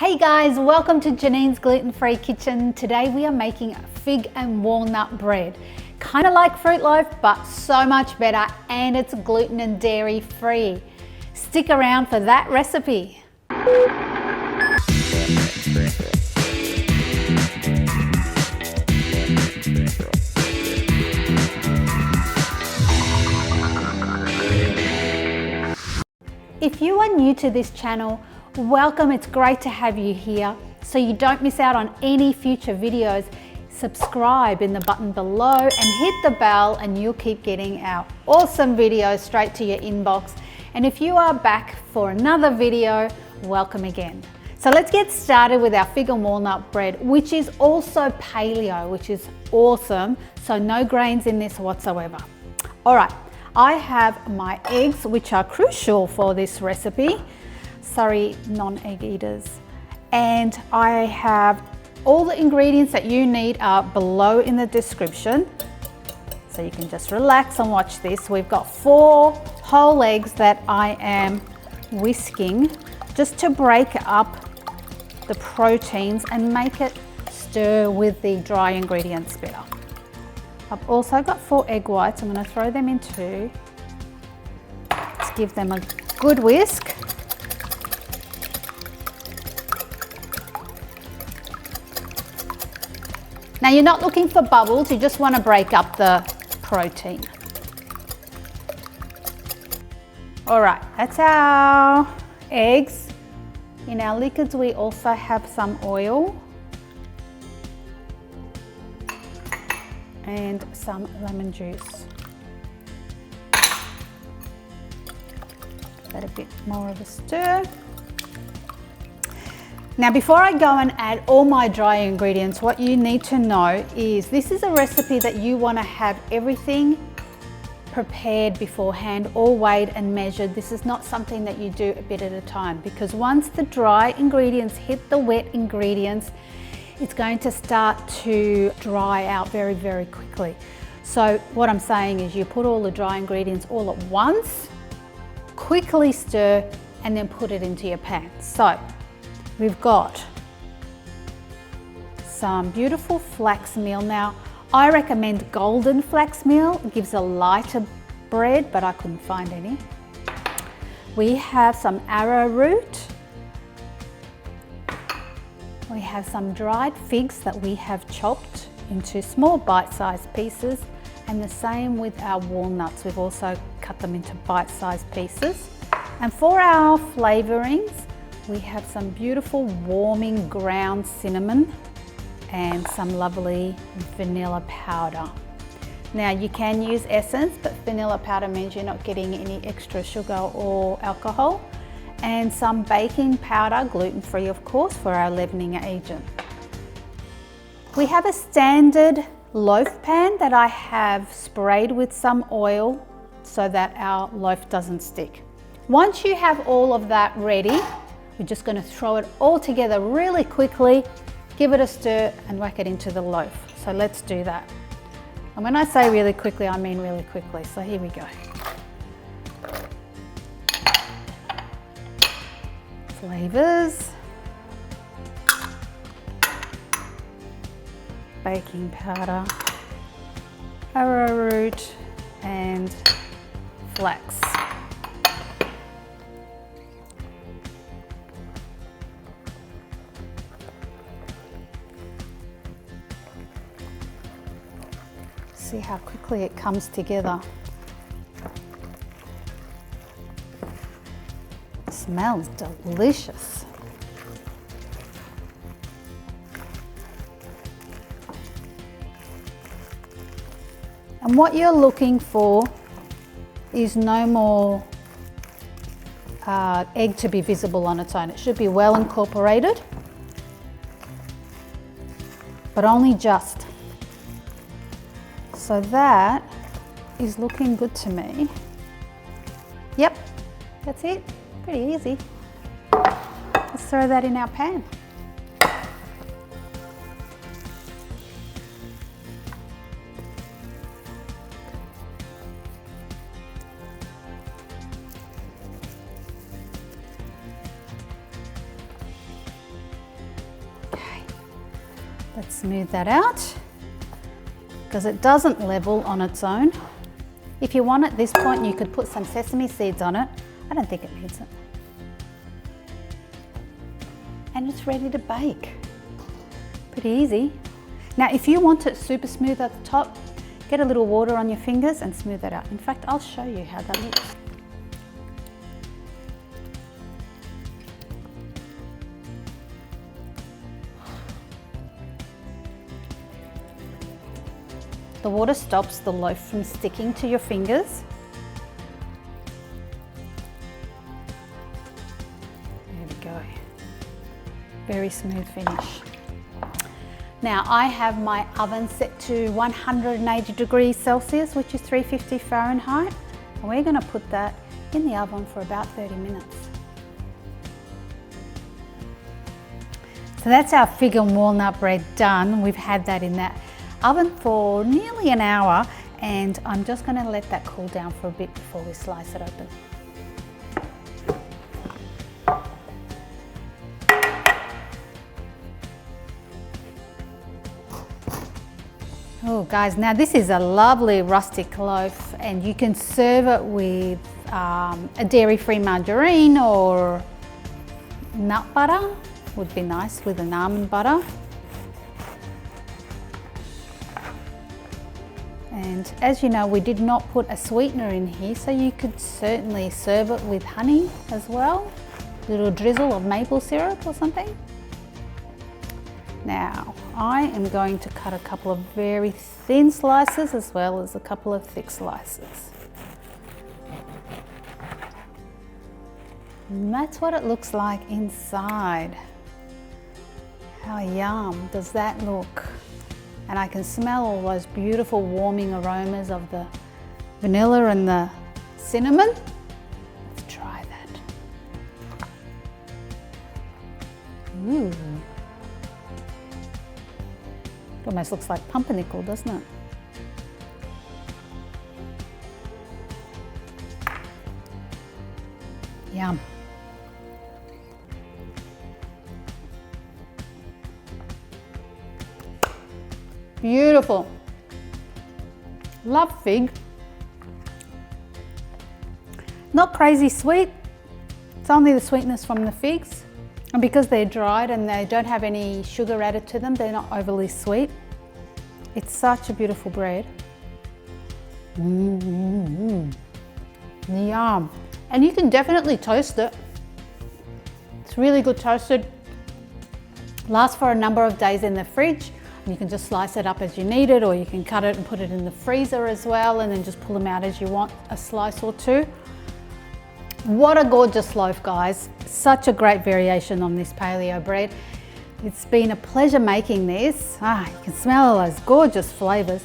Hey guys, welcome to Janine's Gluten-Free Kitchen. Today we are making fig and walnut bread. Kind of like fruit loaf, but so much better, and it's gluten and dairy free. Stick around for that recipe. If you are new to this channel, welcome. It's great to have you here. So you don't miss out on any future videos, subscribe in the button below and hit the bell and you'll keep getting our awesome videos straight to your inbox. And if you are back for another video, welcome again. So let's get started with our fig and walnut bread, which is also paleo, which is awesome. So no grains in this whatsoever. All right, I have my eggs, which are crucial for this recipe. Sorry, non-egg eaters. And I have all the ingredients that you need are below in the description. So you can just relax and watch this. We've got 4 whole eggs that I am whisking just to break up the proteins and make it stir with the dry ingredients better. I've also got 4 egg whites. I'm going to throw them in too. Let's give them a good whisk. Now you're not looking for bubbles, you just want to break up the protein. All right, that's our eggs. In our liquids we also have some oil and some lemon juice. Give that a bit more of a stir. Now before I go and add all my dry ingredients, what you need to know is this is a recipe that you want to have everything prepared beforehand, all weighed and measured. This is not something that you do a bit at a time, because once the dry ingredients hit the wet ingredients, it's going to start to dry out very, very quickly. So what I'm saying is you put all the dry ingredients all at once, quickly stir, and then put it into your pan. So we've got some beautiful flax meal. Now, I recommend golden flax meal. It gives a lighter bread, but I couldn't find any. We have some arrowroot. We have some dried figs that we have chopped into small bite-sized pieces, and the same with our walnuts. We've also cut them into bite-sized pieces. And for our flavorings, we have some beautiful warming ground cinnamon and some lovely vanilla powder. Now you can use essence, but vanilla powder means you're not getting any extra sugar or alcohol. And some baking powder, gluten-free of course, for our leavening agent. We have a standard loaf pan that I have sprayed with some oil so that our loaf doesn't stick. Once you have all of that ready, we're just going to throw it all together really quickly, give it a stir and whack it into the loaf. So let's do that. And when I say really quickly, I mean really quickly. So here we go. Flavors, baking powder, arrowroot and flax. See how quickly it comes together. It smells delicious. And what you're looking for is no more egg to be visible on its own. It should be well incorporated, but only just. So that is looking good to me. Yep, that's it. Pretty easy. Let's throw that in our pan. Let's smooth that out because it doesn't level on its own. If you want at this point, you could put some sesame seeds on it. I don't think it needs it. And it's ready to bake. Pretty easy. Now, if you want it super smooth at the top, get a little water on your fingers and smooth that out. In fact, I'll show you how that looks. The water stops the loaf from sticking to your fingers. There we go. Very smooth finish. Now I have my oven set to 180 degrees Celsius, which is 350 Fahrenheit. And we're going to put that in the oven for about 30 minutes. So that's our fig and walnut bread done. We've had that in that oven for nearly an hour, and I'm just going to let that cool down for a bit before we slice it open. Oh guys, now this is a lovely rustic loaf, and you can serve it with a dairy-free margarine, or nut butter would be nice with an almond butter. And as you know, we did not put a sweetener in here, so you could certainly serve it with honey as well. A little drizzle of maple syrup or something. Now, I am going to cut a couple of very thin slices as well as a couple of thick slices. And that's what it looks like inside. How yum does that look? And I can smell all those beautiful warming aromas of the vanilla and the cinnamon. Let's try that. Ooh. It almost looks like pumpernickel, doesn't it? Yum. Beautiful. Love fig. Not crazy sweet. It's only the sweetness from the figs. And because they're dried and they don't have any sugar added to them, they're not overly sweet. It's such a beautiful bread. Yum. And you can definitely toast it. It's really good toasted. Lasts for a number of days in the fridge. You can just slice it up as you need it, or you can cut it and put it in the freezer as well, and then just pull them out as you want, a slice or two. What a gorgeous loaf, guys. Such a great variation on this paleo bread. It's been a pleasure making this. You can smell all those gorgeous flavors.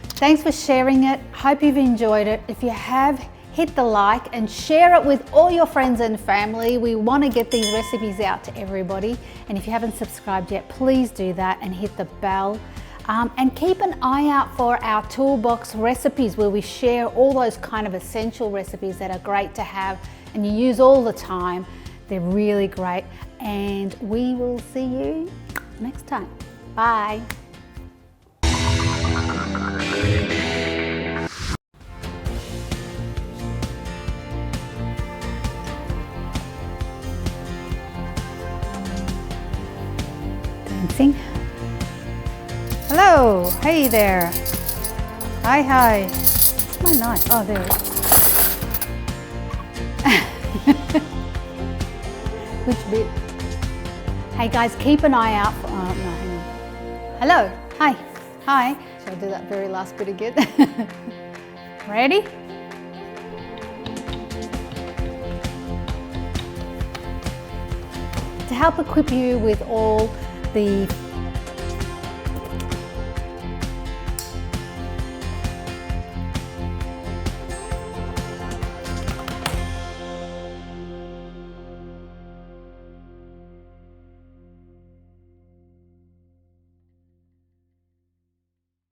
Thanks for sharing it. Hope you've enjoyed it. If you have, hit the like and share it with all your friends and family. We want to get these recipes out to everybody. And if you haven't subscribed yet, please do that and hit the bell. And keep an eye out for our toolbox recipes, where we share all those kind of essential recipes that are great to have and you use all the time. They're really great. And we will see you next time. Bye. Dancing. Hello, hey there. Hi, hi. Where's my knife? Oh, there it is. Which bit? Hey guys, keep an eye out for, no, hang on. Hello, hi, hi. Shall I do that very last bit again? Ready? To help equip you with all the